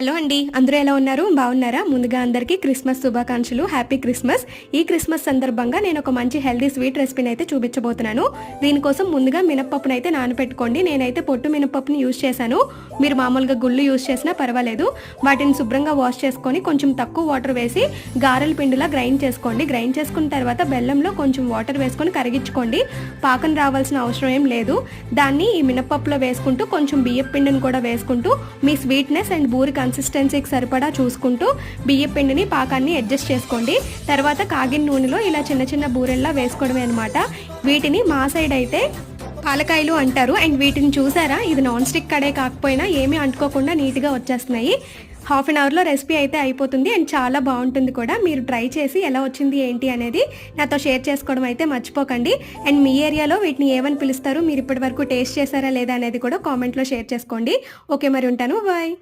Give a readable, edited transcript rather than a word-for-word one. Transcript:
Hello అండి, అందరూ ఎలా ఉన్నారు? బాగున్నారా? ముందుగా అందరికీ క్రిస్మస్ శుభాకాంక్షలు. Happy Christmas. ఈ క్రిస్మస్ సందర్భంగా నేను ఒక మంచి హెల్దీ స్వీట్ రెసిపీని అయితే చూపించబోతున్నాను. దీనికోసం ముందుగా మినపప్పును అయితే నానబెట్టుకోండి. నేనైతే పొట్టు మినపప్పుని యూజ్ చేశాను. మీరు మామూలుగా గుళ్ళు యూజ్ చేసినా పర్వాలేదు. వాటిని శుభ్రంగా వాష్ చేసుకొని కొంచెం తక్కువ వాటర్ వేసి గారెల పిండిలా గ్రైండ్ చేసుకోండి. గ్రైండ్ చేసుకున్న తర్వాత బెల్లంలో కొంచెం వాటర్ వేసుకొని కరిగించుకోండి. పాకం రావాల్సిన అవసరం ఏం లేదు. దాన్ని ఈ మినపప్పులో వేసుకుంటూ కొంచెం బియ్యం పిండిని కూడా వేసుకుంటూ మీ స్వీట్నెస్ అండ్ బూరి కన్సిస్టెన్సీకి సరిపడా చూసుకుంటూ బియ్యం పిండిని పాకాన్ని అడ్జస్ట్ చేసుకోండి. తర్వాత కాగిన నూనెలో ఇలా చిన్న చిన్న బూరెల్లా వేసుకోవడమే అనమాట. వీటిని మా సైడ్ అయితే పాలకాయలు అంటారు. అండ్ వీటిని చూసారా, ఇది నాన్ స్టిక్ కడే కాకపోయినా ఏమీ అంటుకోకుండా నీట్గా వచ్చేస్తున్నాయి. హాఫ్ అన్ అవర్లో రెసిపీ అయితే అయిపోతుంది అండ్ చాలా బాగుంటుంది కూడా. మీరు ట్రై చేసి ఎలా వచ్చింది ఏంటి అనేది నాతో షేర్ చేసుకోవడం అయితే మర్చిపోకండి. అండ్ మీ ఏరియాలో వీటిని ఏమని పిలుస్తారు, మీరు ఇప్పటి వరకు టేస్ట్ చేశారా లేదా అనేది కూడా కామెంట్లో షేర్ చేసుకోండి. ఓకే, మరి ఉంటాను. బాయ్.